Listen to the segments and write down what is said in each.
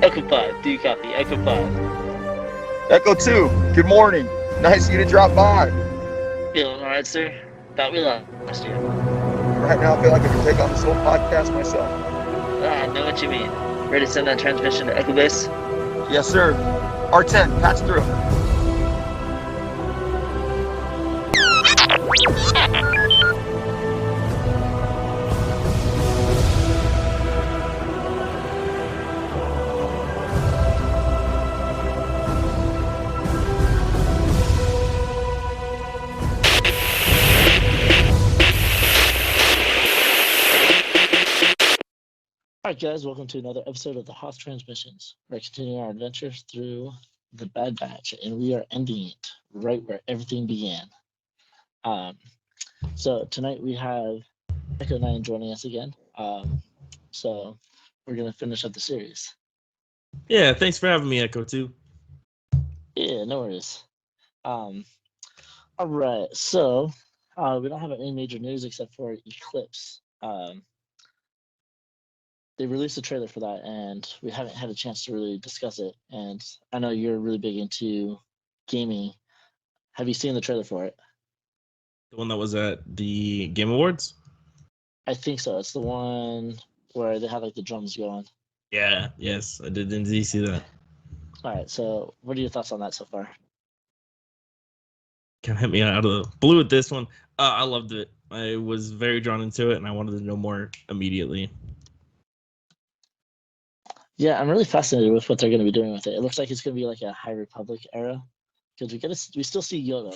Echo 5, do you copy? Echo 5. Echo 2, good morning. Nice of you to drop by. Feeling alright, sir? Thought we lost you. Right now, I feel like I can take on this whole podcast myself. I know what you mean. Ready to send that transmission to Echo Base? Yes, sir. R10, patch through. Alright guys, welcome to another episode of the Hoth Transmissions. We're continuing our adventure through the Bad Batch, and we are ending it right where everything began. So tonight we have Echo 9 joining us again. So we're going to finish up the series. Yeah, thanks for having me, Echo 2. Yeah, no worries. Alright, so we don't have any major news except for Eclipse. They released a trailer for that, and we haven't had a chance to really discuss it. And I know you're really big into gaming. Have you seen the trailer for it? The one that was at the Game Awards? I think so. It's the one where they have like the drums going. Yeah, yes, I did indeed see that. All right, so what are your thoughts on that so far? Kind of hit me out of the blue with this one. I loved it. I was very drawn into it, and I wanted to know more immediately. Yeah, I'm really fascinated with what they're going to be doing with it. It looks like it's going to be like a High Republic era, because we still see Yoda,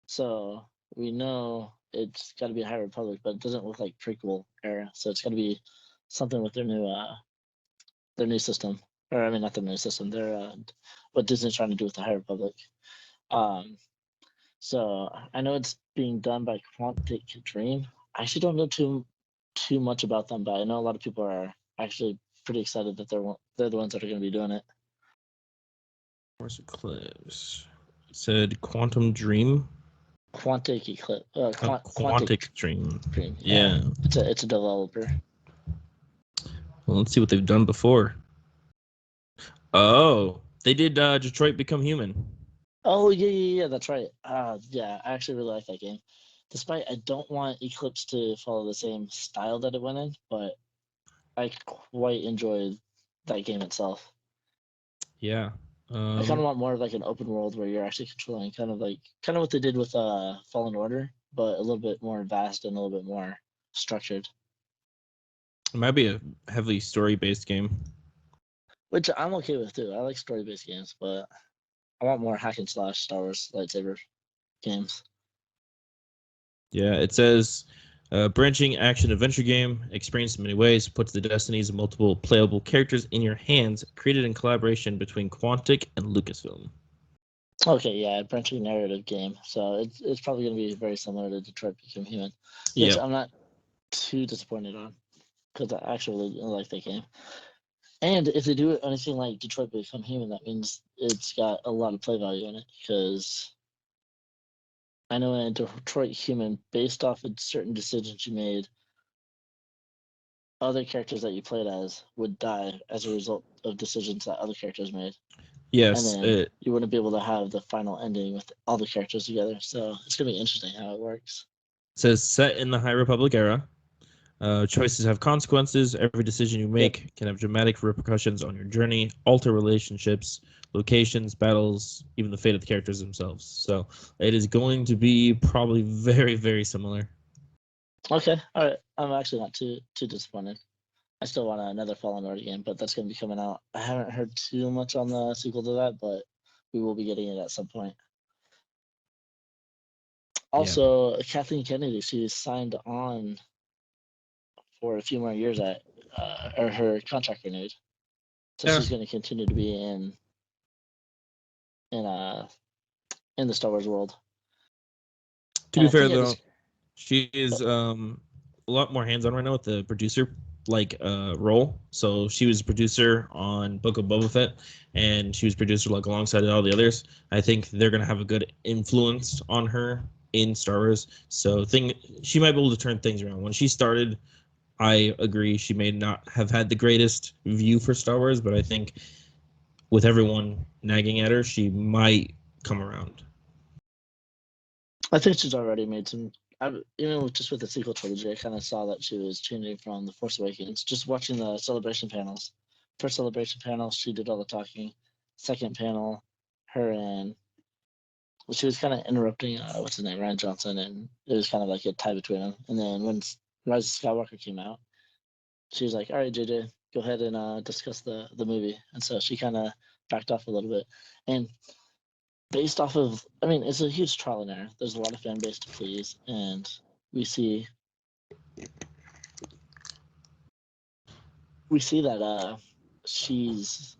so we know it's got to be a High Republic, but it doesn't look like prequel era. So it's going to be something with their new system, or I mean, not the new system. Their what Disney's trying to do with the High Republic. So I know it's being done by Quantic Dream. I actually don't know too much about them, but I know a lot of people are actually pretty excited that they're the ones that are going to be doing it. Force Eclipse. It said Quantum Dream. Quantic Eclipse. Quantic Dream. Yeah. Yeah. It's a developer. Well, let's see what they've done before. Oh, they did Detroit Become Human. Oh yeah, that's right. Yeah, I actually really like that game. Despite I don't want Eclipse to follow the same style that it went in, but I quite enjoyed that game itself. Yeah. I kind of want more of like an open world where you're actually controlling kind of what they did with Fallen Order, but a little bit more vast and a little bit more structured. It might be a heavily story-based game. Which I'm okay with too. I like story-based games, but I want more hack and slash Star Wars lightsaber games. Yeah, it says branching action adventure game, experienced in many ways, puts the destinies of multiple playable characters in your hands, created in collaboration between Quantic and Lucasfilm. Okay, yeah, branching narrative game. So it's probably going to be very similar to Detroit Become Human, which Yeah. I'm not too disappointed on because I actually really like that game. And if they do anything like Detroit Become Human, that means it's got a lot of play value in it because I know in Detroit Human, based off of certain decisions you made, other characters that you played as would die as a result of decisions that other characters made. Yes. And then you wouldn't be able to have the final ending with all the characters together. So it's going to be interesting how it works. It says set in the High Republic era. Choices have consequences. Every decision you make can have dramatic repercussions on your journey, alter relationships, locations, battles, even the fate of the characters themselves. So it is going to be probably very, very similar. Okay, all right. I'm actually not too disappointed. I still want another Fallen Order game, but that's going to be coming out. I haven't heard too much on the sequel to that, but we will be getting it at some point. Also, Kathleen Kennedy, she signed on for a few more years or her contract renewed, so she's going to continue to be in the Star Wars world. To be fair, though, she is a lot more hands-on right now with the producer role. So she was producer on Book of Boba Fett, and she was producer alongside all the others. I think they're gonna have a good influence on her in Star Wars. So she might be able to turn things around. When she started, I agree she may not have had the greatest view for Star Wars, but I think with everyone nagging at her, she might come around. I think she's already made some. Just with the sequel trilogy, I kind of saw that she was changing from The Force Awakens. Just watching the celebration panels. First celebration panel, she did all the talking. Second panel, her and she was kind of interrupting what's his name, Ryan Johnson, and it was kind of like a tie between them. And then when Rise of Skywalker came out, she was like, "All right, JJ, go ahead and discuss the movie." And so she kind of backed off a little bit. And based off of, it's a huge trial and error. There's a lot of fan base to please, and we see that she's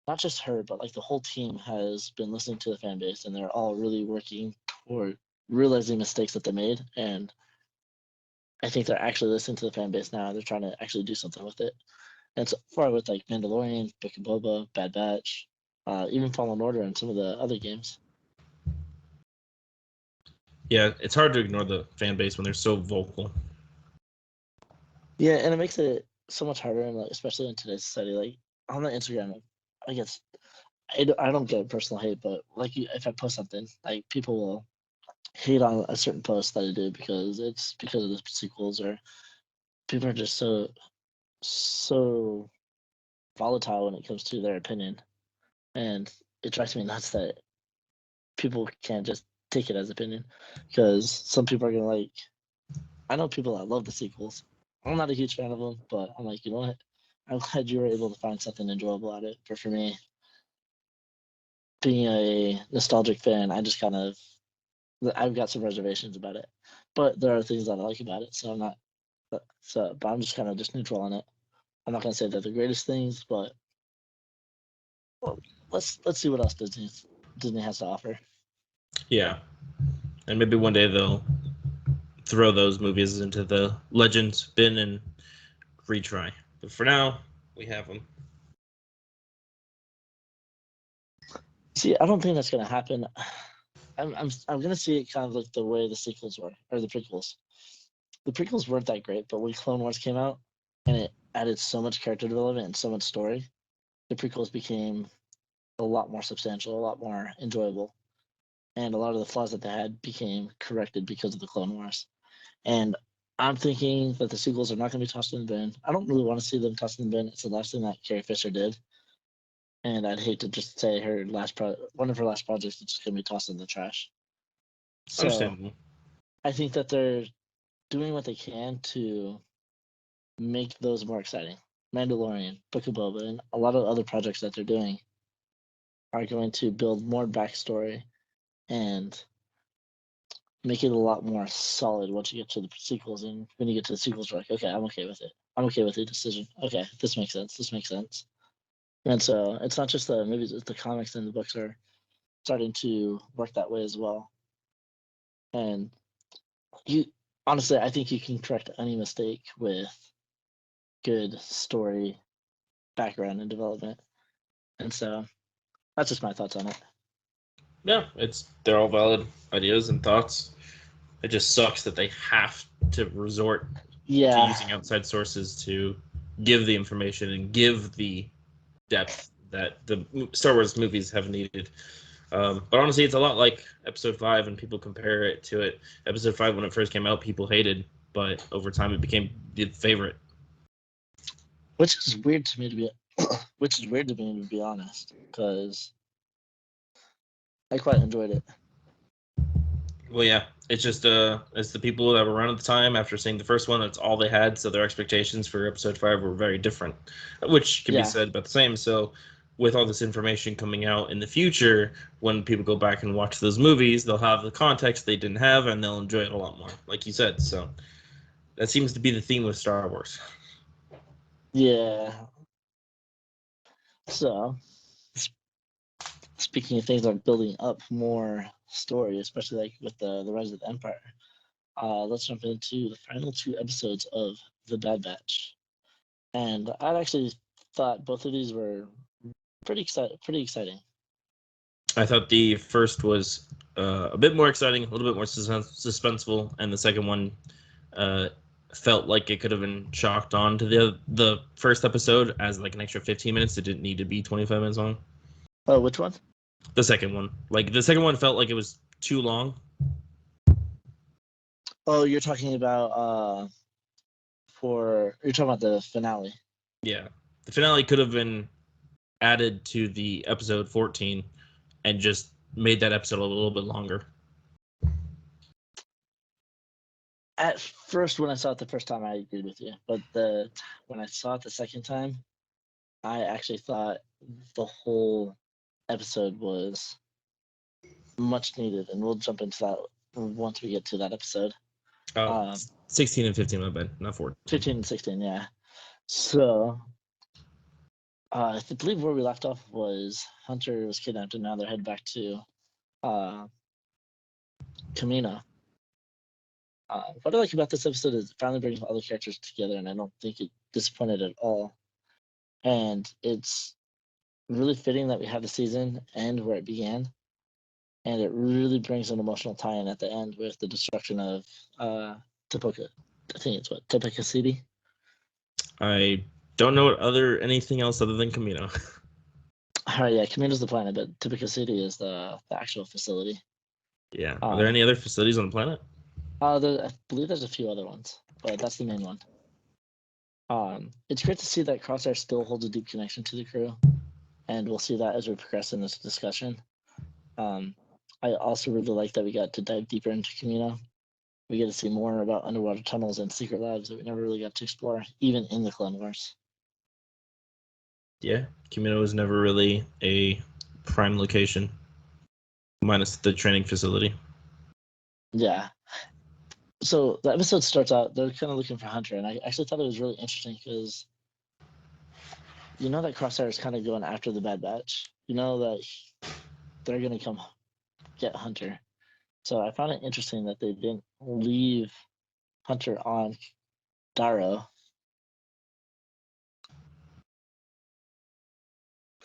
not just her, but like the whole team has been listening to the fan base, and they're all really working toward realizing mistakes that they made. And I think they're actually listening to the fan base now. They're trying to actually do something with it. And so far with like Mandalorian, Book of Boba, Bad Batch, even Fallen Order, and some of the other games. Yeah, it's hard to ignore the fan base when they're so vocal. Yeah, and it makes it so much harder, and like, especially in today's society. Like on the Instagram, I guess I don't get personal hate, but like if I post something, like people will hate on a certain post that I do because it's because of the sequels, or people are just so volatile when it comes to their opinion, and it drives me nuts that people can't just take it as opinion, because some people are gonna like. I know people that love the sequels. I'm not a huge fan of them, but I'm like, you know what? I'm glad you were able to find something enjoyable at it. But for me, being a nostalgic fan, I've got some reservations about it. But there are things that I like about it, so I'm not. But I'm just kind of just neutral on it. I'm not gonna say they're the greatest things, but well, let's see what else Disney has to offer. Yeah, and maybe one day they'll throw those movies into the Legends bin and retry. But for now, we have them. See, I don't think that's gonna happen. I'm gonna see it kind of like the way the sequels were, or the prequels. The prequels weren't that great, but when Clone Wars came out and it added so much character development and so much story, the prequels became a lot more substantial, a lot more enjoyable, and a lot of the flaws that they had became corrected because of the Clone Wars. And I'm thinking that the sequels are not going to be tossed in the bin. I don't really want to see them tossed in the bin. It's the last thing that Carrie Fisher did, and I'd hate to just say one of her last projects is just going to be tossed in the trash. So Understandable. I think that they're doing what they can to make those more exciting. Mandalorian, Book of Boba, and a lot of other projects that they're doing are going to build more backstory and make it a lot more solid once you get to the sequels. And when you get to the sequels, you're like, okay, I'm okay with it. I'm okay with the decision. Okay, this makes sense. This makes sense. And so it's not just the movies, it's the comics and the books are starting to work that way as well. And honestly, I think you can correct any mistake with good story, background, and development. And so that's just my thoughts on it. Yeah, they're all valid ideas and thoughts. It just sucks that they have to resort to using outside sources to give the information and give the depth that the Star Wars movies have needed. But honestly, it's a lot like Episode 5, and people compare it to it. Episode 5, when it first came out, people hated, but over time it became the favorite. Which is weird to me to be honest, because I quite enjoyed it. Well, yeah, it's just it's the people that were around at the time after seeing the first one. That's all they had, so their expectations for Episode 5 were very different, which can be said about the same. So, with all this information coming out in the future, when people go back and watch those movies, they'll have the context they didn't have, and they'll enjoy it a lot more, like you said. So, that seems to be the theme with Star Wars. Yeah. So, speaking of things like building up more story, especially like with the Rise of the Empire, let's jump into the final 2 episodes of The Bad Batch. And I actually thought both of these were pretty exciting. I thought the first was a bit more exciting, a little bit more suspenseful, and the second one felt like it could have been chalked on to the first episode as like an extra 15 minutes. It didn't need to be 25 minutes long. Oh, which one? The second one. Like, the second one felt like it was too long. Oh, you're talking about you're talking about the finale. Yeah. The finale could have been added to the episode 14 and just made that episode a little bit longer. At first, when I saw it the first time, I agreed with you. But when I saw it the second time, I actually thought the whole episode was much needed, and we'll jump into that once we get to that episode. 16 and 15, my bad, not 14. 15 and 16, yeah. So, I believe where we left off was Hunter was kidnapped, and now they're headed back to Camino. What I like about this episode is it finally brings all the characters together, and I don't think it disappointed at all. And it's really fitting that we have the season end where it began, and it really brings an emotional tie-in at the end with the destruction of Topoka. I think it's Topoka City. I don't know anything else other than Camino. All right, yeah, Camino's the planet, but Topoka City is the actual facility. Yeah. Are there any other facilities on the planet? I believe there's a few other ones, but that's the main one. It's great to see that Crosshair still holds a deep connection to the crew, and we'll see that as we progress in this discussion. I also really like that we got to dive deeper into Camino. We get to see more about underwater tunnels and secret labs that we never really got to explore, even in the Clone Wars. Yeah, Camino was never really a prime location, minus the training facility. Yeah. So the episode starts out, they're kind of looking for Hunter, and I actually thought it was really interesting because you know that Crosshair is kind of going after the Bad Batch. You know that they're going to come get Hunter. So I found it interesting that they didn't leave Hunter on Darrow.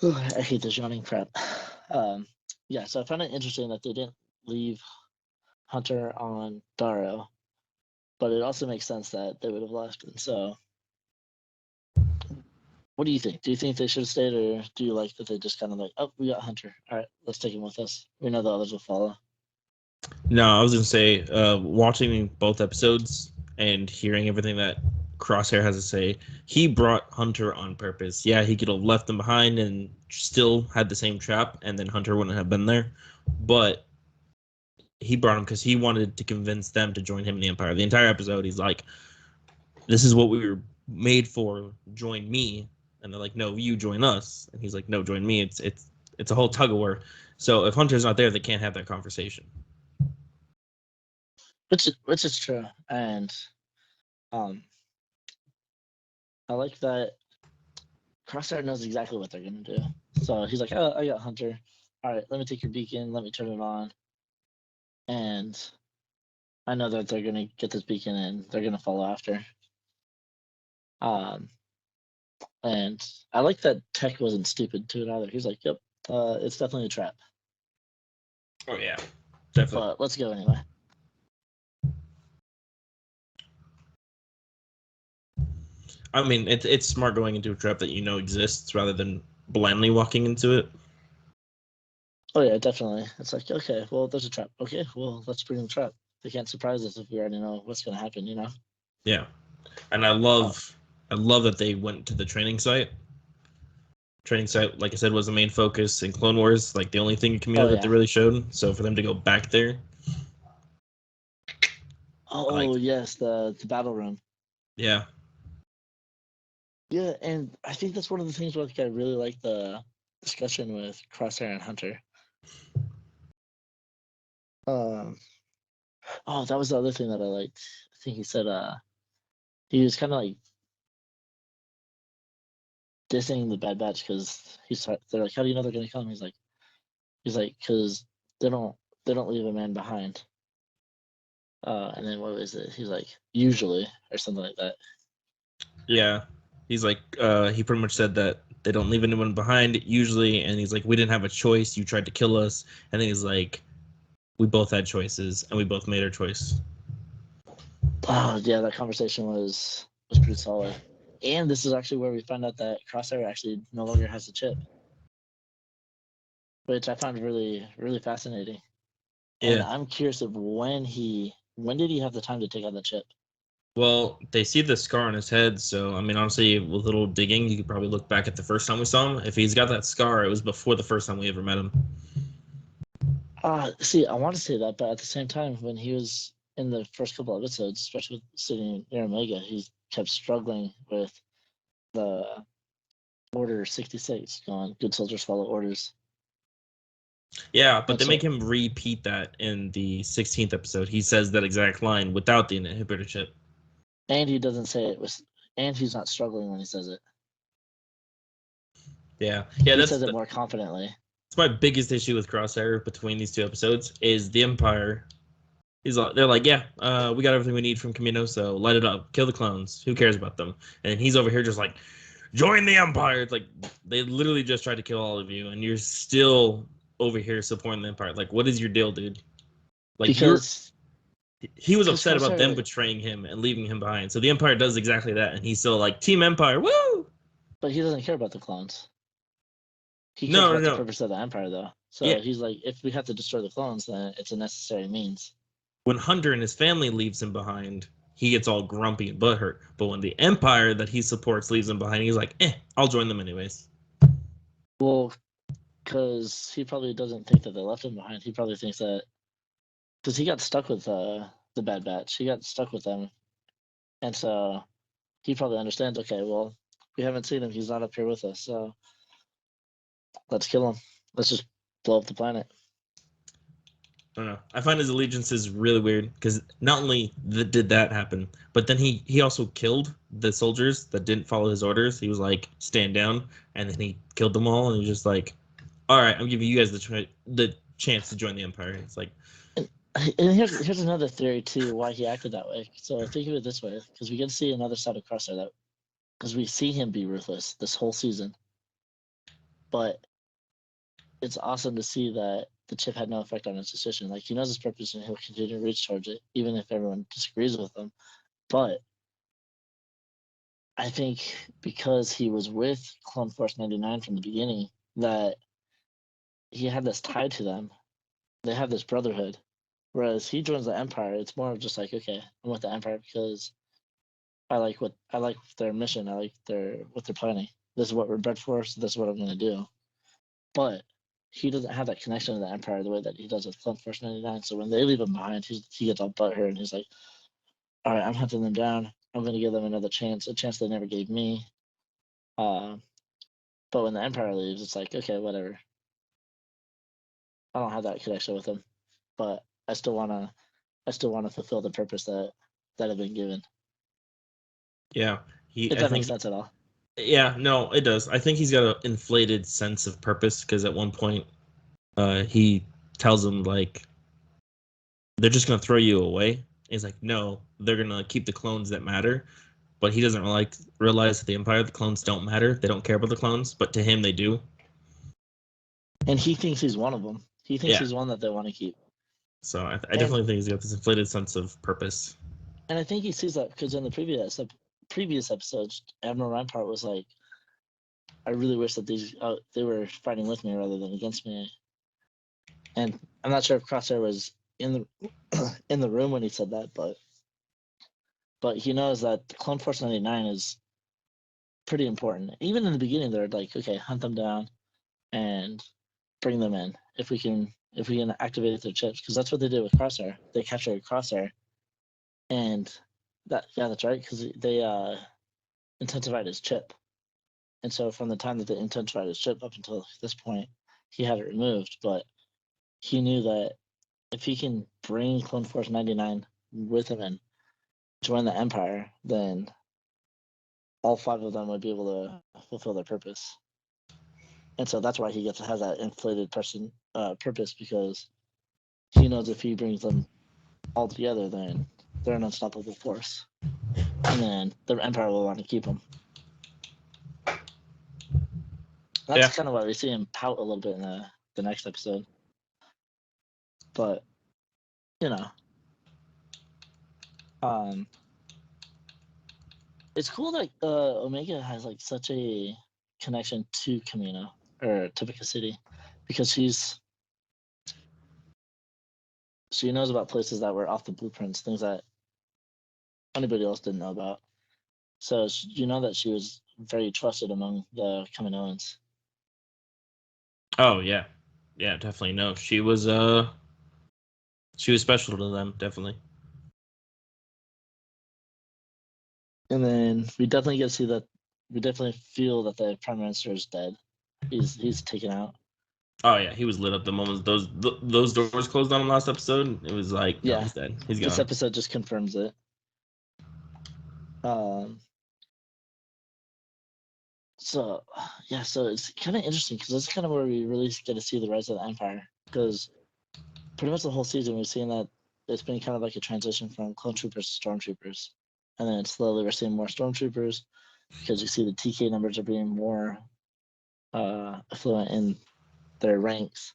I hate this yawning crap. Yeah, so I found it interesting that they didn't leave Hunter on Darrow, but it also makes sense that they would have left. And so, what do you think? Do you think they should have stayed, or do you like that they just kind of like, oh, we got Hunter. All right, let's take him with us. We know the others will follow. No, I was going to say, watching both episodes and hearing everything that Crosshair has to say, he brought Hunter on purpose. Yeah, he could have left them behind and still had the same trap, and then Hunter wouldn't have been there. But he brought him because he wanted to convince them to join him in the Empire. The entire episode, he's like, this is what we were made for. Join me. And they're like, no, you join us. And he's like, no, join me. It's a whole tug of war. So if Hunter's not there, they can't have that conversation. Which is true, and I like that Crosshair knows exactly what they're gonna do. So he's like, oh, I got Hunter. All right, let me take your beacon. Let me turn it on. And I know that they're gonna get this beacon and they're gonna follow after. And I like that Tech wasn't stupid to it either. He's like, yep, it's definitely a trap. Oh yeah, definitely. But let's go anyway. I mean, it's smart going into a trap that you know exists rather than blindly walking into it. Oh yeah, definitely. It's like, okay, well, there's a trap. Okay, well, let's bring the trap. They can't surprise us if we already know what's gonna happen, you know? Yeah, and I love that they went to the training site. Training site, like I said, was the main focus in Clone Wars. Like the only thing in Camino that they really showed. So for them to go back there. Oh yes, the battle room. Yeah. Yeah, and I think that's one of the things where like, I really like the discussion with Crosshair and Hunter. Oh, that was the other thing that I liked. I think he said he was kind of like dissing the Bad Batch because they're like, how do you know they're gonna come? He's like, because they don't leave a man behind. And then what was it? He's like, usually or something like that. Yeah. He's like, he pretty much said that they don't leave anyone behind usually, and he's like, we didn't have a choice. You tried to kill us, and then he's like, we both had choices and we both made our choice. Oh yeah, that conversation was pretty solid. And this is actually where we found out that Crosshair actually no longer has the chip, which I found really, really fascinating. And Yeah. I'm curious of when did he have the time to take out the chip? Well, they see the scar on his head, so I mean, honestly, with a little digging, you could probably look back at the first time we saw him. If he's got that scar, it was before the first time we ever met him. See, I want to say that, but at the same time, when he was in the first couple episodes, especially with sitting near Omega, he kept struggling with the Order 66, going, good soldiers follow orders. Yeah, but And they so, make him repeat that in the 16th episode. He says that exact line without the inhibitor chip. and he doesn't say it was, and he's not struggling when he says it. Yeah, He that's says it more confidently. that's my biggest issue with Crosshair between these two episodes is the Empire. They're like, yeah, we got everything we need from Camino, so light it up, kill the clones. Who cares about them? And he's over here just like, join the Empire. It's like they literally just tried to kill all of you, and you're still over here supporting the Empire. Like, what is your deal, dude? Like, Because he was upset about them Crosshair, betraying him and leaving him behind. So the Empire does exactly that, and he's still like, Team Empire, woo! but he doesn't care about the clones. He cares No, no, about the no. purpose of the Empire, though. Yeah, So he's like, if we have to destroy the clones, then it's a necessary means. when Hunter and his family leaves him behind, he gets all grumpy and butthurt. But when the Empire that he supports leaves him behind, he's like, I'll join them anyways. Well, because he probably doesn't think that they left him behind. He probably thinks that because he got stuck with the Bad Batch, he got stuck with them, and so he probably understands. Okay, well, we haven't seen him. He's not up here with us, so let's kill him. Let's just blow up the planet. I don't know. I find his allegiances really weird because not only did that happen, but then he also killed the soldiers that didn't follow his orders. He was like, stand down, and then he killed them all, and he's just like, all right, I'm giving you guys the chance to join the Empire. It's like, And here's another theory too why he acted that way. So think of it this way, because we can see another side of Crosshair that because we see him be ruthless this whole season, but it's awesome to see that the chip had no effect on his decision. Like he knows his purpose and he'll continue to reach towards it, even if everyone disagrees with him. But I think because he was with Clone Force 99 from the beginning, that he had this tie to them. They have this brotherhood. Whereas he joins the Empire, it's more of just like, okay, I'm with the Empire because I like their mission. I like what they're planning. This is what we're bred for, so this is what I'm gonna do. But he doesn't have that connection to the Empire the way that he does with Clone Force 99. So when they leave him behind, he gets all butthurt and he's like, all right, I'm hunting them down. I'm gonna give them another chance, a chance they never gave me. Uh, but when the Empire leaves, it's like, okay, whatever. I don't have that connection with him, but I still wanna fulfill the purpose that I've been given. yeah, If I that makes think, sense at all. yeah, no, it does. I think he's got an inflated sense of purpose because at one point, he tells them like they're just gonna throw you away. He's like, no, they're gonna keep the clones that matter. But he doesn't realize that the Empire, the clones don't matter. They don't care about the clones, but to him, they do. And he thinks he's one of them. He thinks Yeah. he's one that they want to keep. So I And definitely think he's got this inflated sense of purpose. and I think he sees that because in the previous episodes, Admiral Rampart was like, I really wish that they were fighting with me rather than against me. And I'm not sure if Crosshair was in the in the room when he said that, but he knows that the Clone Force 99 is pretty important. Even in the beginning, they're like, okay, hunt them down and bring them in if we can activate their chips because that's what they did with Crosshair. They captured Crosshair, and that's right because they intensified his chip. And so from the time that they intensified his chip up until this point, he had it removed. But he knew that if he can bring Clone Force 99 with him and join the Empire, then all five of them would be able to fulfill their purpose. And so that's why he has that inflated purpose because he knows if he brings them all together, then they're an unstoppable force, and then the Empire will want to keep them. That's Yeah. kind of why we see him pout a little bit in the next episode. But you know, it's cool that Omega has like such a connection to Kamino or Topeka City because she knows about places that were off the blueprints, things that anybody else didn't know about. So you know that she was very trusted among the Kaminoans. Oh yeah, yeah, definitely. No, she was special to them, definitely. And then we definitely get to see that. We definitely feel that the Prime Minister is dead. He's taken out. Oh yeah, he was lit up the moment those doors closed on him last episode. It was like, no, Yeah, he's dead. He's this gone. episode just confirms it. So yeah, so it's kind of interesting because that's kind of where we really get to see the rise of the Empire. Because pretty much the whole season we've seen that it's been kind of like a transition from clone troopers to stormtroopers, and then slowly we're seeing more stormtroopers because you see the TK numbers are being more affluent in their ranks.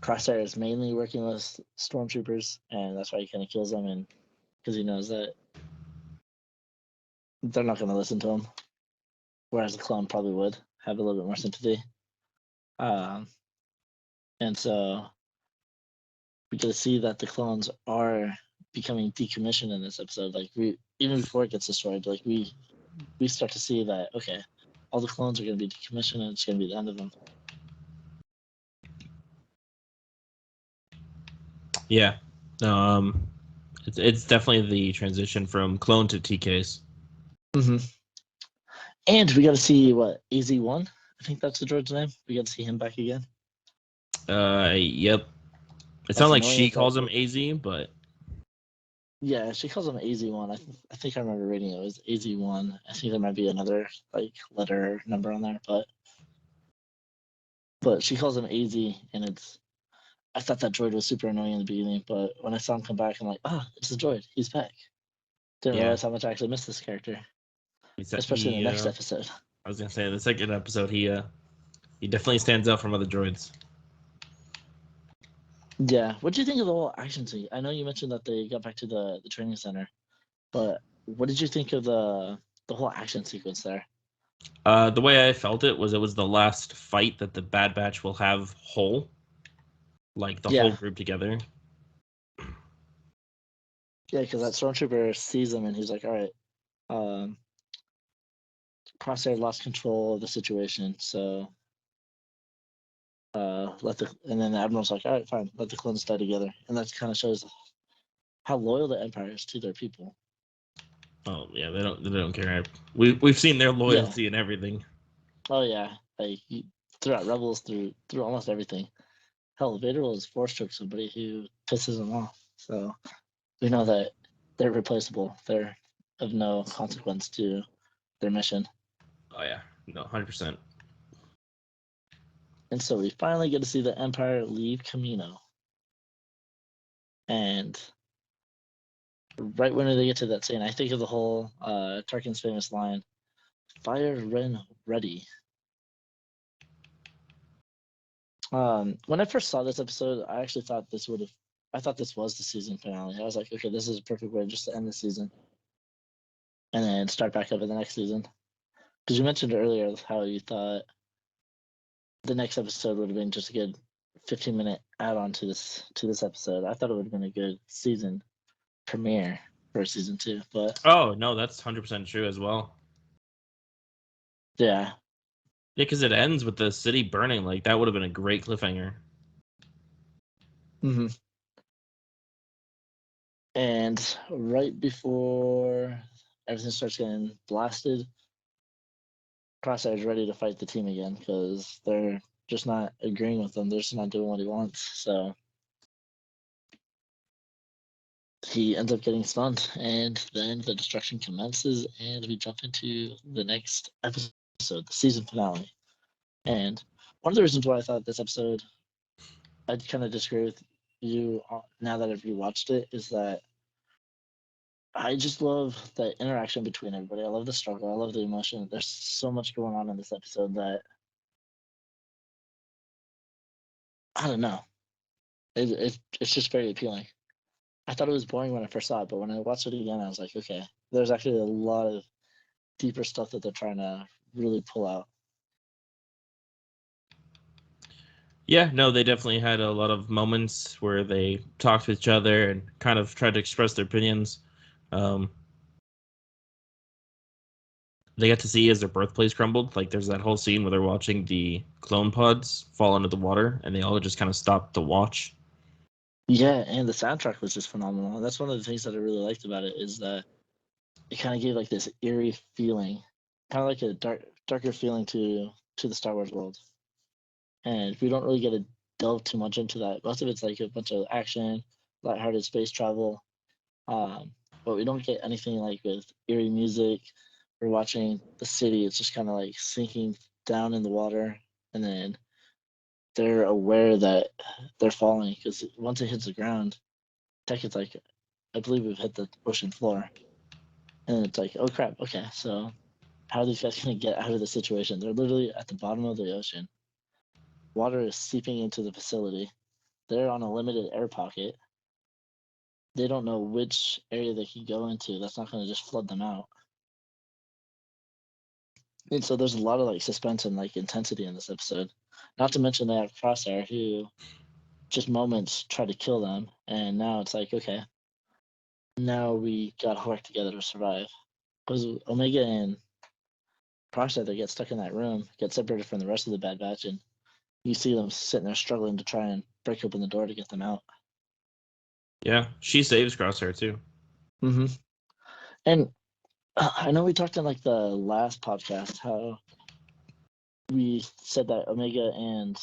Crosshair is mainly working with stormtroopers, and that's why he kind of kills them, and because he knows that they're not going to listen to him, whereas the clone probably would have a little bit more sympathy. And so we get to see that the clones are becoming decommissioned in this episode. Like we even before it gets destroyed, like we start to see that okay, all the clones are going to be decommissioned, and it's going to be the end of them. Yeah, it's definitely the transition from clone to TKs. Mm-hmm. And we got to see what AZ1. I think that's the droid's name. We got to see him back again. Yep. It That's sounds like annoying she as that. calls him AZ, but Yeah, she calls him AZ1. I think I remember reading it was AZ1. I think there might be another like letter number on there, but she calls him AZ, and it's. I thought that droid was super annoying in the beginning, but when I saw him come back, I'm like, it's a droid. He's back. Didn't yeah, realize how much I actually missed this character, especially in the next episode. I was gonna say the second episode, he definitely stands out from other droids. Yeah. What do you think of the whole action scene? I know you mentioned that they got back to the training center, but what did you think of the whole action sequence there? The way I felt it was the last fight that the Bad Batch will have whole, like the whole group together. Yeah, because that stormtrooper sees him and he's like, "All right, Crosshair lost control of the situation, so and then the admiral's like, all right, fine, let the clones die together, and that kind of shows how loyal the Empire is to their people. Oh yeah, they don't care. We've seen their loyalty and everything. Oh yeah, like throughout Rebels, through almost everything. Hell, Vader will force choke somebody who pisses them off, so we know that they're replaceable. They're of no consequence to their mission. Oh yeah, no, 100%. And so we finally get to see the Empire leave Kamino. And right when they get to that scene, I think of the whole Tarkin's famous line, "Fire when ready." When I first saw this episode, I actually thought this was the season finale. I was like, okay, this is a perfect way just to end the season and then start back up in the next season. Because you mentioned earlier how you thought the next episode would have been just a good 15-minute add-on to this episode. I thought it would have been a good season premiere for season 2, but Oh no, that's 100% true as well. yeah. Yeah, because it ends with the city burning. Like that would have been a great cliffhanger. Mm-hmm. And right before everything starts getting blasted, Crosshair's ready to fight the team again because they're just not agreeing with him. They're just not doing what he wants. So he ends up getting stunned, and then the destruction commences, and we jump into the next episode, the season finale. And one of the reasons why I thought this episode, I'd kind of disagree with you now that I've rewatched it, is that I just love the interaction between everybody. I love the struggle. I love the emotion. There's so much going on in this episode that I don't know. It's just very appealing. I thought it was boring when I first saw it, but when I watched it again, I was like, okay, there's actually a lot of deeper stuff that they're trying to really pull out. Yeah, no, they definitely had a lot of moments where they talked to each other and kind of tried to express their opinions. Um, they got to see as their birthplace crumbled. Like, there's that whole scene where they're watching the clone pods fall into the water, and they all just kind of stopped to watch. Yeah, and the soundtrack was just phenomenal. That's one of the things that I really liked about it is that it kind of gave like this eerie feeling, kind of like a darker feeling to the Star Wars world. And we don't really get to delve too much into that. Most of it's like a bunch of action, lighthearted space travel. But we don't get anything like with eerie music. We're watching the city. It's just kind of like sinking down in the water, and then they're aware that they're falling because once it hits the ground, tech it's like, I believe we've hit the ocean floor, and it's like, oh crap, okay, so how are these guys gonna get out of the situation? They're literally at the bottom of the ocean. Water is seeping into the facility. They're on a limited air pocket. They don't know which area they can go into. That's not going to just flood them out. And so there's a lot of like suspense and like intensity in this episode. Not to mention they have Crosshair who just moments try to kill them, and now it's like, okay, now we gotta work together to survive. Because Omega and Crosshair, they get stuck in that room, get separated from the rest of the Bad Batch, and you see them sitting there struggling to try and break open the door to get them out. Yeah, she saves Crosshair too. Mm-hmm. And I know we talked in like the last podcast how we said that Omega and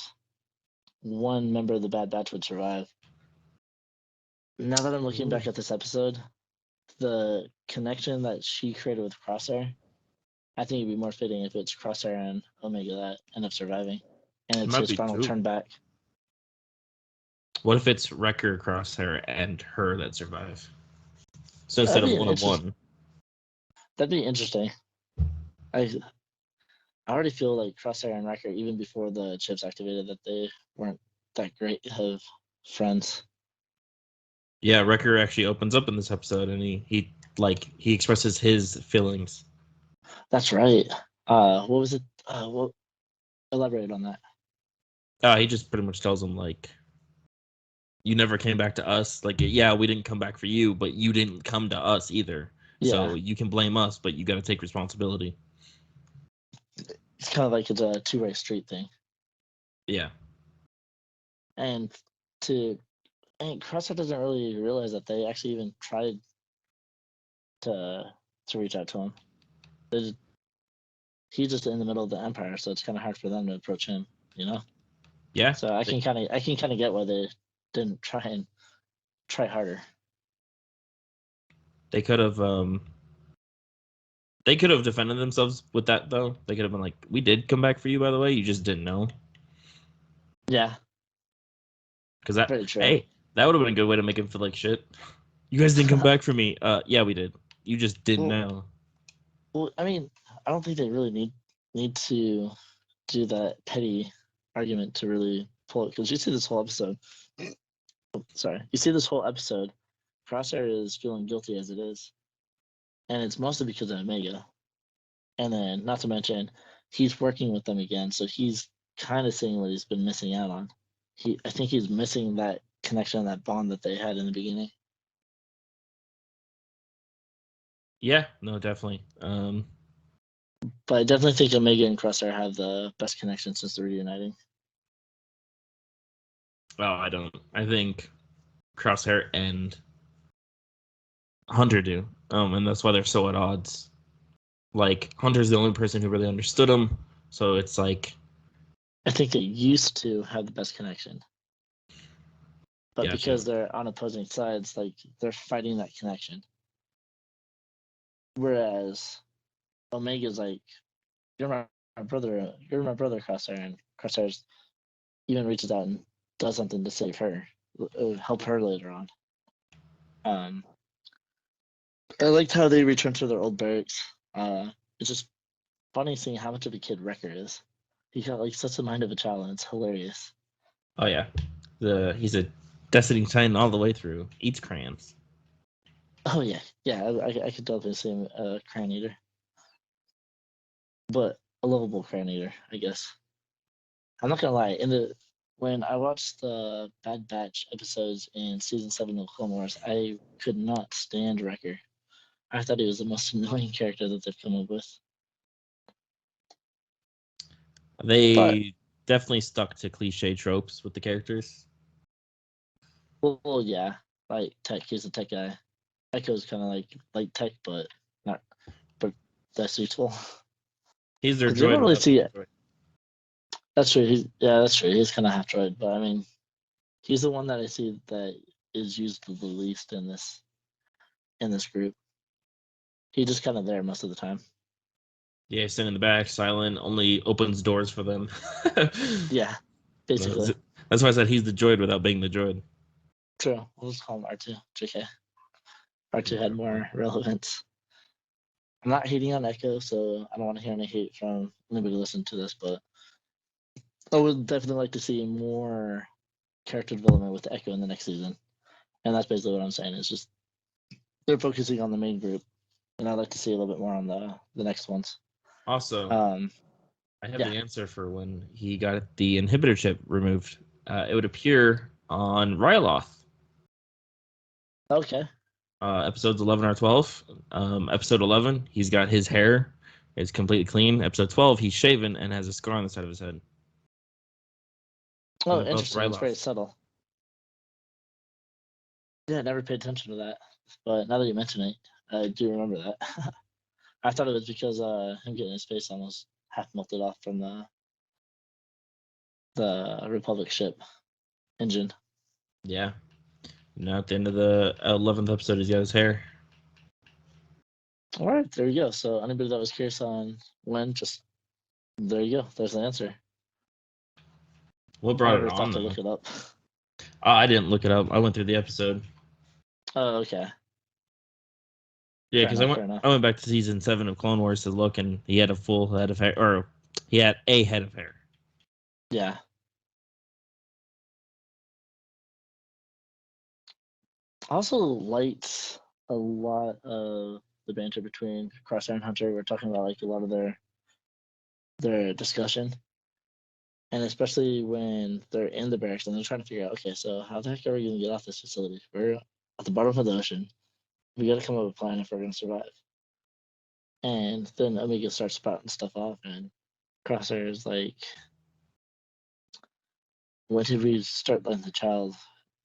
one member of the Bad Batch would survive. Now that I'm looking back at this episode, the connection that she created with Crosshair, I think it'd be more fitting if it's Crosshair and Omega that end up surviving, and It it's might his be final two. turn back. What if it's Wrecker, Crosshair, and her that survive? So instead That'd of be one on one. That'd be interesting. I already feel like Crosshair and Wrecker, even before the chips activated, that they weren't that great of friends. Yeah, Wrecker actually opens up in this episode, and he expresses his feelings. That's right. What was it? What elaborate on that? He just pretty much tells him like, you never came back to us. Like, yeah, we didn't come back for you, but you didn't come to us either. Yeah, So you can blame us, but you got to take responsibility. it's kind of like it's a two-way street thing. Yeah. And to and Crosshair doesn't really realize that they actually even tried to reach out to him. He's just in the middle of the Empire, so it's kind of hard for them to approach him, you know. Yeah. So I can kind of get why they didn't try harder. They could have defended themselves with that though. They could have been like, "We did come back for you, by the way. You just didn't know." Yeah, Because very true. hey, that would have been a good way to make him feel like shit. You guys didn't come back for me. Yeah, we did. You just didn't well, know. well, I mean, I don't think they really need to do that petty argument to really pull it, because you see this whole episode. Sorry, you see this whole episode. Crosshair is feeling guilty as it is, and it's mostly because of Omega. And then, not to mention, he's working with them again, so he's kind of seeing what he's been missing out on. I think he's missing that connection, that bond that they had in the beginning. Yeah, no, definitely. But I definitely think Omega and Crosshair have the best connection since they're reuniting. Well, I don't. I think Crosshair and Hunter do. And that's why they're so at odds. Like Hunter's the only person who really understood him, so it's like, I think they used to have the best connection, but gotcha. because they're on opposing sides, like they're fighting that connection. Whereas Omega's like, you're my brother, Crosshair, and Crosshair even reaches out and does something to save her, help her later on. I liked how they returned to their old barracks. It's just funny seeing how much of a kid Wrecker is. He got like such the mind of a child, and it's hilarious. Oh yeah, he's a Destiny Titan all the way through. Eats crayons. Oh yeah, I could definitely see him Crayon Eater, but a lovable Crayon Eater, I guess. I'm not gonna lie. When I watched the Bad Batch episodes in season 7 of Clone Wars, I could not stand Wrecker. I thought he was the most annoying character that they've come up with. They definitely stuck to cliche tropes with the characters. Well, yeah, like Tech. He's a tech guy. Echo's kind of like Tech, but not, but that's useful. He's their Because you don't droid really without see being it. a droid. That's true. That's true. He's kind of half droid, but I mean, he's the one that I see that is used the least in this group. He's just kind of there most of the time. Yeah, sitting in the back, silent, only opens doors for them. Yeah, basically. That's why I said he's the droid without being the droid. True. We'll just call him R2. JK. R2 had more relevance. I'm not hating on Echo, so I don't want to hear any hate from anybody listening to this, but I would definitely like to see more character development with Echo in the next season. And that's basically what I'm saying. It's just they're focusing on the main group, and I'd like to see a little bit more on the next ones. Also, I have yeah. the answer for when he got the inhibitor chip removed. It would appear on Ryloth. Okay. Episodes 11 or 12. Episode 11, he's got his hair is completely clean. Episode 12, he's shaven and has a scar on the side of his head. Oh, Both interesting. It's very Ryloths. subtle. Yeah, I never paid attention to that. But now that you mention it, I do remember that. I thought it was because him getting his face almost half melted off from the Republic ship engine. Yeah. Now at the end of the 11th episode, he's got his hair. All right, there you go. So anybody that was curious on when, just there you go. There's the answer. What I brought never it thought on, to though? look it up. I didn't look it up. I went through the episode. Oh, okay. Yeah, Fair because enough, fair enough. I went back to season 7 of Clone Wars to look, and he had a full head of hair, or he had a head of hair. Yeah. I also liked a lot of the banter between Crosshair and Hunter. We're talking about like a lot of their discussion, and especially when they're in the barracks and they're trying to figure out, okay, so how the heck are we gonna get off this facility? We're at the bottom of the ocean. We got to come up with a plan if we're gonna survive. And then Omega starts spouting stuff off, and Crosshair is like, when did we start letting the child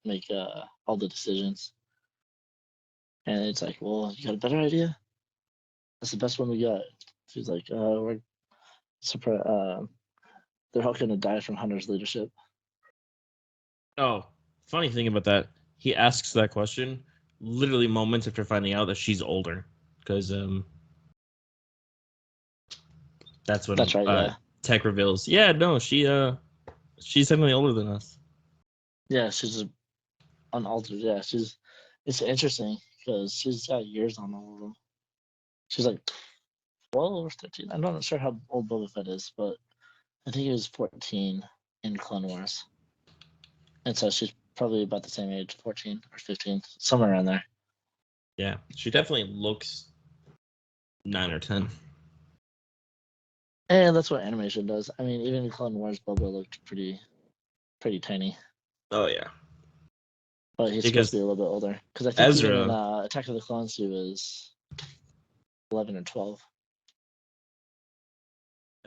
make all the decisions? And it's like, well, you got a better idea? That's the best one we got. She's like, we're surprised. They're all gonna die from Hunter's leadership. Oh, funny thing about that, he asks that question literally moments after finding out that she's older, because that's when That's right. Yeah. Tech reveals, yeah, no, she's definitely older than us. Yeah. She's unaltered. Yeah. It's interesting because she's got years on all of them. She's like 12 or 13. I'm not sure how old Boba Fett is, but I think he was 14 in Clone Wars. And so she's probably about the same age, 14 or 15, somewhere around there. Yeah, she definitely looks 9 or 10. And that's what animation does. I mean, even in Clone Wars, Boba looked pretty tiny. Oh yeah, But he's supposed because to be a little bit older. Because I think even in Ezra Attack of the Clones, he was 11 or 12.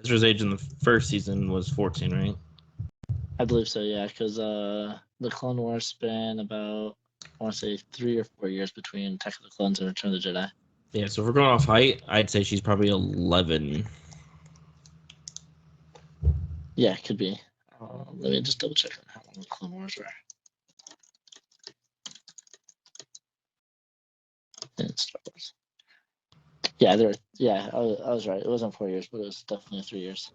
Ezra's age in the first season was 14, right? I believe so, yeah. Because the Clone Wars span about, I want to say, 3 or 4 years between Attack of the Clones and Return of the Jedi. Yeah, so if we're going off height, I'd say she's probably 11. Yeah, could be. Let me just double check on how long the Clone Wars were. In Star Wars. Yeah, I was right. It wasn't 4 years, but it was definitely 3 years.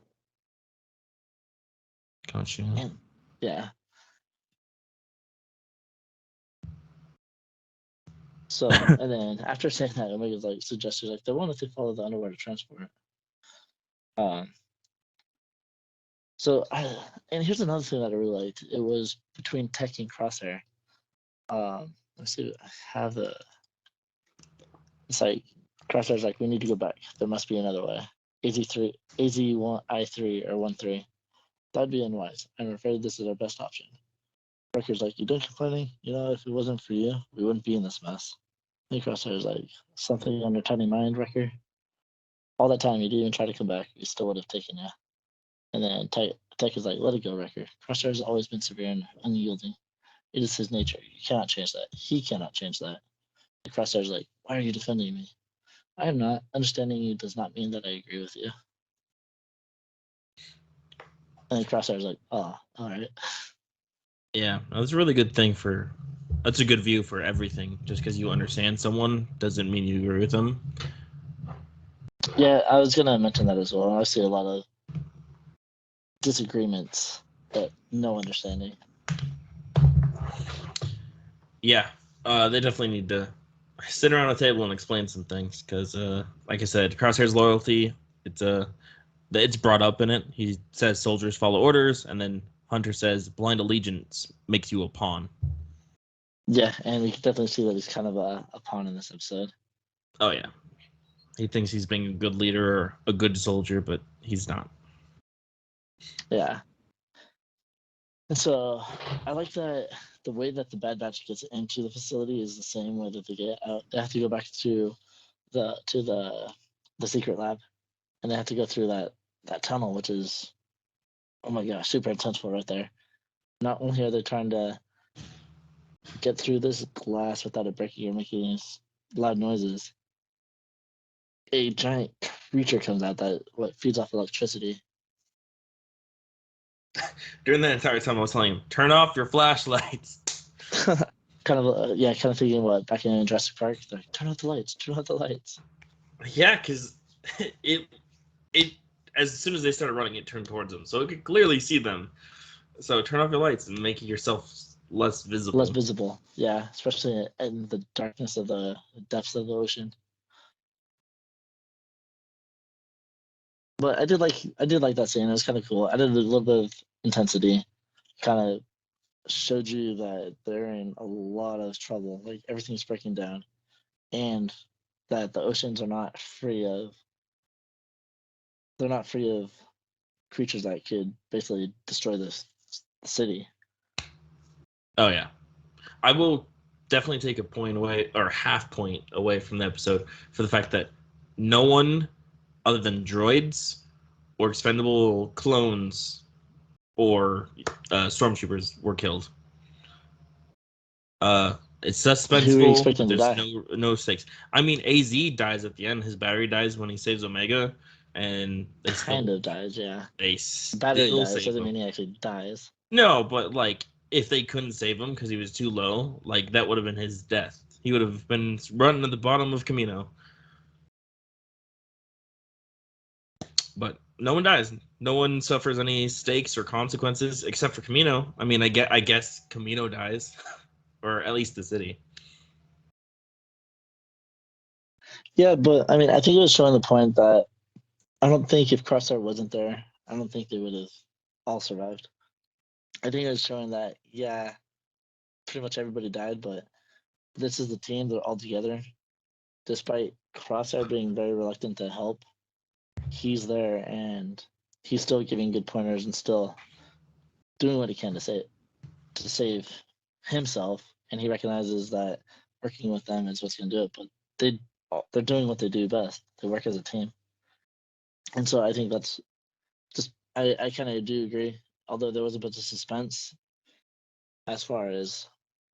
Gotcha. And, yeah. So, and then after saying that, Omega's like suggested like they wanted to follow the underwater transport. So and here's another thing that I really liked. It was between Tech and Crosshair. Let's see. I have the. It's like Crosshair's like we need to go back. There must be another way. AZ3, AZ1, I3 or 1-3. That'd be unwise. I'm afraid this is our best option. Wrecker's like, you done complaining? You know, if it wasn't for you, we wouldn't be in this mess. And Crosshair's like, something on your tiny mind, Wrecker. All that time you didn't even try to come back, we still would have taken you. And then Tech is like, let it go, Wrecker. Crosshair's always been severe and unyielding. It is his nature. You cannot change that. He cannot change that. The Crosshair's like, why are you defending me? I am not. Understanding you does not mean that I agree with you. And the Crosshair's like, oh, all right. Yeah, that's a really good thing for. That's a good view for everything. Just because you understand someone doesn't mean you agree with them. Yeah, I was gonna mention that as well. I see a lot of disagreements, but no understanding. Yeah, they definitely need to sit around a table and explain some things. Because, like I said, Crosshair's loyalty, it's brought up in it. He says soldiers follow orders, and then Hunter says blind allegiance makes you a pawn. Yeah, and we can definitely see that he's kind of a pawn in this episode. Oh yeah, he thinks he's being a good leader or a good soldier, but he's not. Yeah. And so I like that the way that the Bad Batch gets into the facility is the same way that they get out. They have to go back to the secret lab, and they have to go through that tunnel, which is, oh my gosh, super intenseful right there. Not only are they trying to get through this glass without it breaking or making loud noises, a giant creature comes out that feeds off electricity. During that entire time, I was telling him, "Turn off your flashlights." kind of thinking what back in Jurassic Park, they're like, turn off the lights. Yeah, because it as soon as they started running, it turned towards them, so it could clearly see them. So turn off your lights and make yourself less visible. Less visible, yeah, especially in the darkness of the depths of the ocean. But I did like that scene. It was kind of cool. I did a little bit of intensity. Kind of showed you that they're in a lot of trouble. Like everything's breaking down, and that the oceans are not free of. They're not free of creatures that could basically destroy this city. Oh yeah, I will definitely take a point away or half point away from the episode for the fact that no one other than droids or expendable clones or stormtroopers were killed. It's Who are you suspenseful, expecting but to there's die? no stakes. I mean, AZ dies at the end. His battery dies when he saves Omega, and Kind of dies, yeah. they Battery still dies save doesn't him. mean he actually dies. No, but like if they couldn't save him because he was too low, like that would have been his death. He would have been running at the bottom of Camino. But no one dies. No one suffers any stakes or consequences except for Camino. I mean, I guess Camino dies, or at least the city. Yeah, but I mean, I think it was showing the point that I don't think if Crosshair wasn't there, I don't think they would have all survived. I think it was showing that, yeah, pretty much everybody died, but this is the team. They're all together. Despite Crosshair being very reluctant to help, he's there and he's still giving good pointers and still doing what he can to save himself. And he recognizes that working with them is what's going to do it. But they're doing what they do best. They work as a team. And so I think that's just I kind of do agree. Although there was a bit of suspense as far as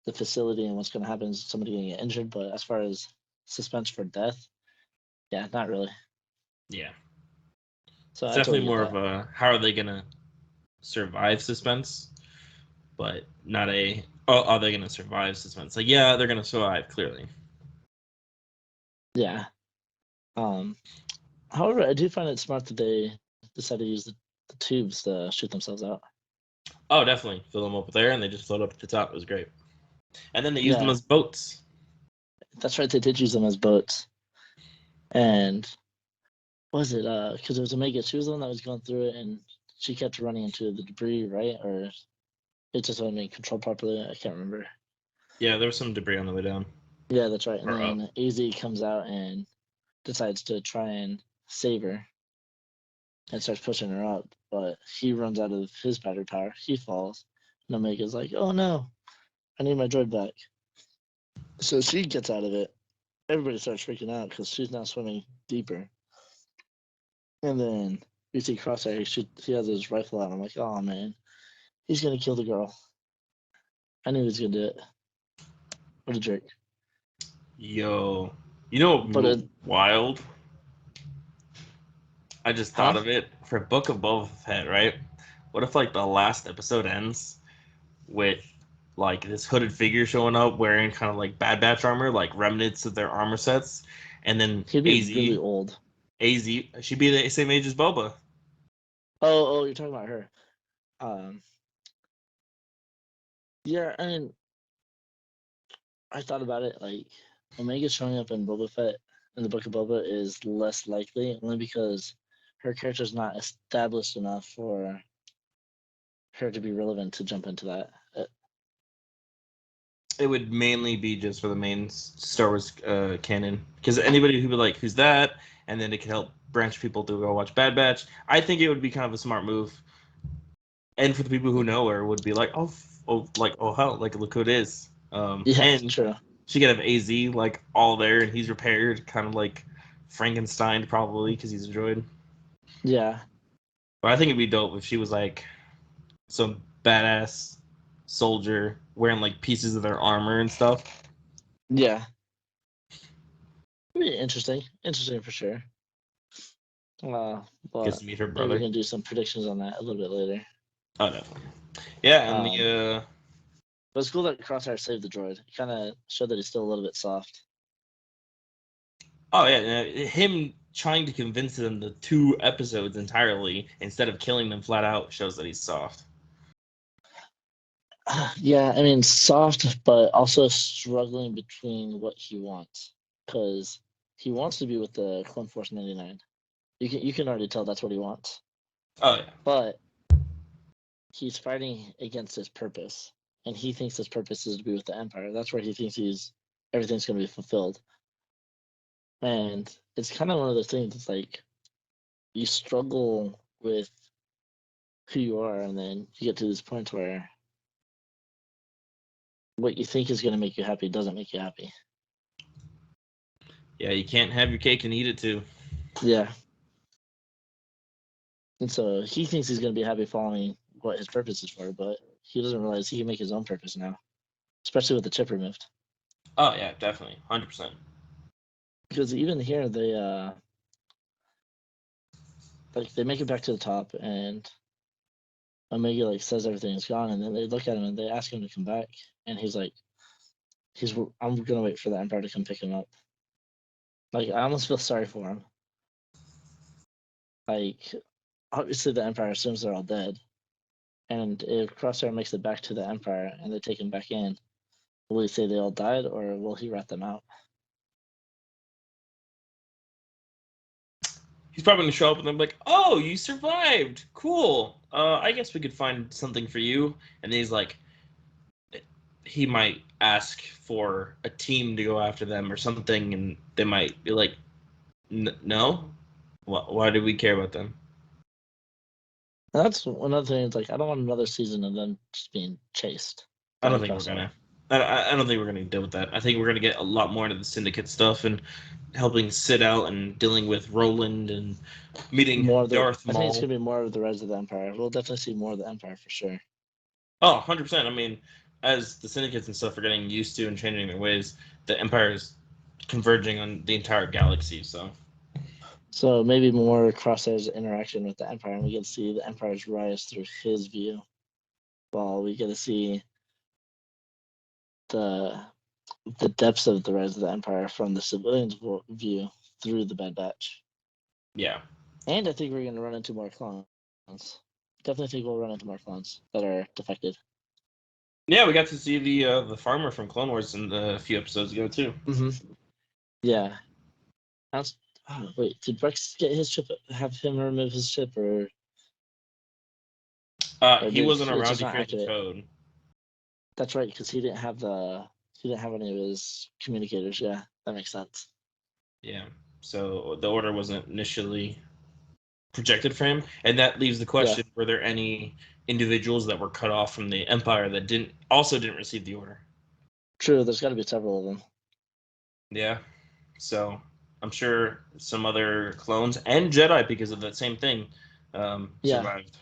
the facility and what's going to happen is somebody going to get injured, but as far as suspense for death, yeah, not really. Yeah, So it's I totally definitely get more that. of a how are they gonna survive suspense, but not a are they gonna survive suspense? Like yeah, they're gonna survive clearly. Yeah. However, I do find it smart that they decided to use the tubes to shoot themselves out. Oh, definitely fill them up with air and they just float up to the top. It was great. And then they used them Yeah, as boats. that's right. They did use them as boats. And was it because it was Omega? She was the one that was going through it, and she kept running into the debris, right? Or it just wasn't being controlled properly. I can't remember. Yeah, there was some debris on the way down. Yeah, that's right. And Or up. then AZ comes out and decides to try and save her and starts pushing her up, but he runs out of his battery power. He falls, and Omega's like, "Oh no, I need my droid back." So she gets out of it. Everybody starts freaking out because she's now swimming deeper. And then we see Crosshair. He has his rifle out. I'm like, "Oh man, he's gonna kill the girl." I knew he was gonna do it. What a jerk! Yo, you know what would But be wild? I just thought huh? of it for Book of Boba Fett, right? What if like the last episode ends with like this hooded figure showing up wearing kind of like Bad Batch armor, like remnants of their armor sets, and then He'd be really old. AZ, she'd be the same age as Boba. Oh, you're talking about her. Um, yeah, I mean, I thought about it. Like Omega showing up in Boba Fett in the Book of Boba is less likely, only because her character's not established enough for her to be relevant to jump into that. It would mainly be just for the main Star Wars canon, because anybody who'd be like, "Who's that?" and then it could help branch people to go watch Bad Batch. I think it would be kind of a smart move, and for the people who know her, would be like, "Oh, hell, like look who it is." Yeah, And true. she could have AZ like all there, and he's repaired, kind of like Frankenstein probably because he's a droid. Yeah, But I think it'd be dope if she was like some badass soldier wearing like pieces of their armor and stuff. yeah. It'd be interesting for sure. Gets But to meet her maybe we brother. can do some predictions on that a little bit later. Oh, definitely. Yeah, and Um, the but it's cool that Crosshair saved the droid. It kind of showed that he's still a little bit soft. oh yeah, him trying to convince them the 2 episodes entirely instead of killing them flat out shows that he's soft. Yeah, I mean, soft, but also struggling between what he wants, because he wants to be with the Clone Force 99. You can already tell that's what he wants, Oh yeah, but he's fighting against his purpose, and he thinks his purpose is to be with the Empire. That's where he thinks everything's going to be fulfilled, and it's kind of one of those things. It's like you struggle with who you are, and then you get to this point where what you think is going to make you happy doesn't make you happy. yeah. You can't have your cake and eat it too. Yeah. And so he thinks he's going to be happy following what his purpose is for, but he doesn't realize he can make his own purpose now, especially with the chip removed. Oh yeah, definitely, 100%. Because even here, they make it back to the top, and Omega says everything is gone, and then they look at him and they ask him to come back, and he's like, I'm gonna wait for the Empire to come pick him up. Like I almost feel sorry for him. Like obviously the Empire assumes they're all dead, and if Crosshair makes it back to the Empire and they take him back in, will he say they all died, or will he rat them out? He's probably gonna show up and I'm like, "Oh, you survived! Cool. I guess we could find something for you." And then he's like, he might ask for a team to go after them or something, and they might be like, "No, why do we care about them?" And that's another thing. It's like I don't want another season of them just being chased I by don't think we're Crosshair. gonna. I don't think we're gonna deal with that. I think we're gonna get a lot more into the syndicate stuff and helping Sid out and dealing with Roland and meeting More of the, Darth I think it's Maul. gonna be more of the rise of the Empire. We'll definitely see more of the Empire for sure. Oh, 100%. I mean, as the syndicates and stuff are getting used to and changing their ways, the Empire is converging on the entire galaxy. So maybe more Crosshair's interaction with the Empire, and we get to see the Empire's rise through his view, while we get to see the the depths of the rise of the Empire from the civilians' view through the Bad Batch. Yeah. And I think we're gonna run into more clones. Definitely think we'll run into more clones that are defected. Yeah, we got to see the farmer from Clone Wars in a few episodes ago too. Mm-hmm. Yeah. Wait, did Rex get his chip? Have him remove his chip, or He did wasn't it around just to not hear the activate? code. That's right, because he didn't have the he didn't have any of his communicators. Yeah, that makes sense. Yeah. So the order wasn't initially projected for him, and that leaves the question: were there any individuals that were cut off from the Empire that didn't receive the order? True, there's got to be several of them. Yeah. So I'm sure some other clones and Jedi, because of that same thing, survived.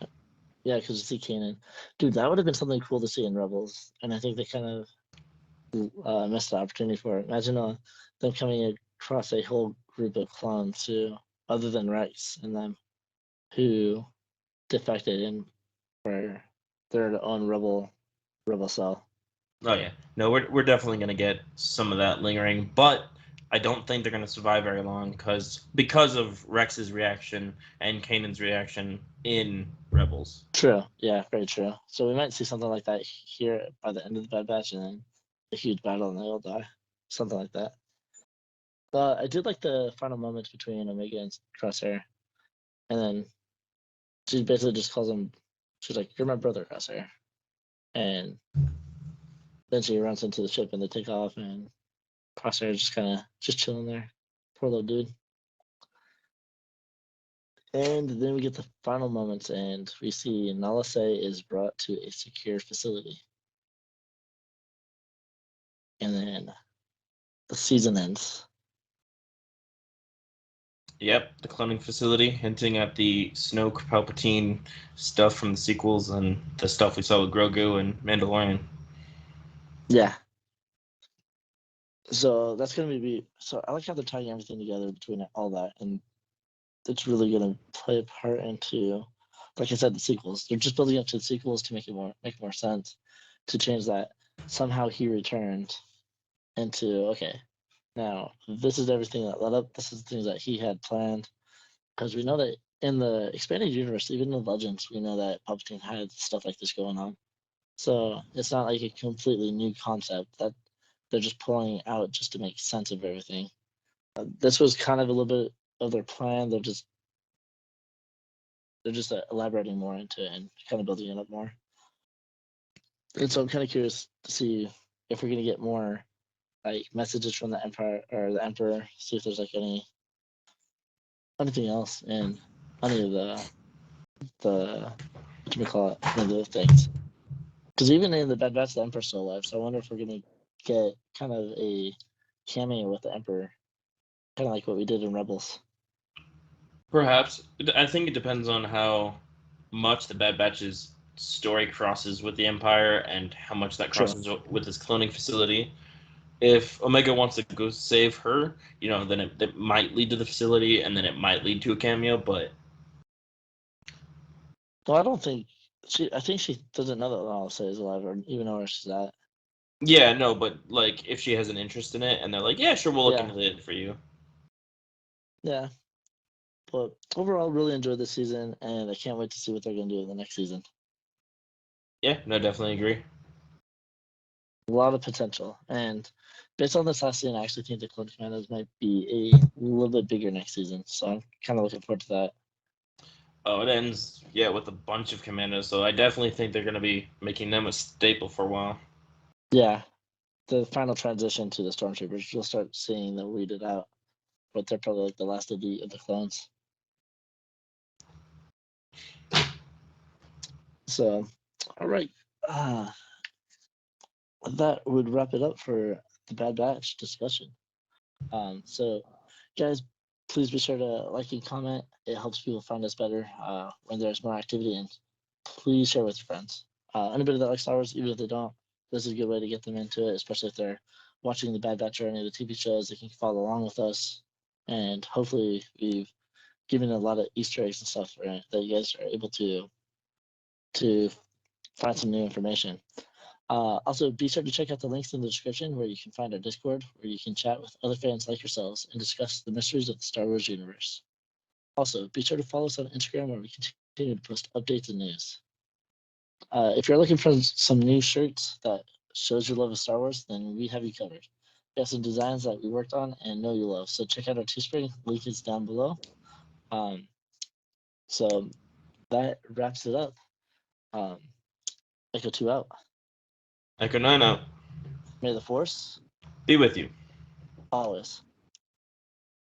Yeah, because you see Kanan. Dude, that would have been something cool to see in Rebels, and I think they kind of missed the opportunity for it. Imagine them coming across a whole group of clones who, other than Rex and them, who defected in for their own rebel cell. Oh yeah, no, we're definitely gonna get some of that lingering, but I don't think they're gonna survive very long because of Rex's reaction and Kanan's reaction in Rebels. True. Yeah, very true. So we might see something like that here by the end of the Bad Batch, and then a huge battle, and they all die. Something like that. But I did like the final moments between Omega and Crosshair, and then she basically just calls him. She's like, "You're my brother, Crosshair," and then she runs into the ship, and they take off, and Crosshair is just kind of just chilling there. Poor little dude. And then we get the final moments, and we see Nala Se is brought to a secure facility. And then the season ends. Yep, the cloning facility, hinting at the Snoke Palpatine stuff from the sequels and the stuff we saw with Grogu and Mandalorian. Yeah. So that's gonna be so. I like how they're tying everything together between all that, and it's really gonna play a part into, like I said, the sequels. They're just building up to the sequels to make more sense, to change that somehow he returned into okay. Now this is everything that led up. This is the things that he had planned, because we know that in the expanded universe, even in Legends, we know that Palpatine had stuff like this going on. So it's not like a completely new concept that they're just pulling out just to make sense of everything. This was kind of a little bit of their plan. They're just elaborating more into it and kind of building it up more. And so I'm kind of curious to see if we're gonna get more like messages from the Empire or the Emperor. See if there's like anything else in any of the what do we call it? Any of the things. Because even in the Bad Batch, the Emperor's still alive. So I wonder if we're gonna get kind of a cameo with the Emperor, kind of like what we did in Rebels. Perhaps. I think it depends on how much the Bad Batch's story crosses with the Empire and how much that True. crosses with this cloning facility. If Omega wants to go save her, then it might lead to the facility, and then it might lead to a cameo. But Well, I don't think I think she doesn't know that Alice is alive, or even know where she's at. yeah, no, but like if she has an interest in it, and they're like, yeah, sure, we'll look Yeah. into it for you. Yeah. But overall, really enjoyed this season, and I can't wait to see what they're gonna do in the next season. Yeah, no, definitely agree. A lot of potential, and based on this last season, I actually think the Clone Commandos might be a little bit bigger next season. So I'm kind of looking forward to that. Oh, it ends, yeah, with a bunch of commandos, so I definitely think they're going to be making them a staple for a while. Yeah, the final transition to the Stormtroopers, you'll start seeing them weeded out, but they're probably like the last of the clones. So, all right, that would wrap it up for the Bad Batch discussion. So, guys, please be sure to like and comment. It helps people find us better when there's more activity, and please share with your friends. Anybody that likes Star Wars, even if they don't, this is a good way to get them into it, especially if they're watching the Bad Batch or any of the TV shows. They can follow along with us, and hopefully we've given a lot of Easter eggs and stuff that you guys are able to find some new information. Also, be sure to check out the links in the description where you can find our Discord, where you can chat with other fans like yourselves and discuss the mysteries of the Star Wars universe. Also, be sure to follow us on Instagram where we continue to post updates and news. If you're looking for some new shirts that shows your love of Star Wars, then we have you covered. We have some designs that we worked on and know you love. So check out our Teespring. Link is down below. So that wraps it up. Echo 2 out. Echo 9 out. May the Force be with you. always.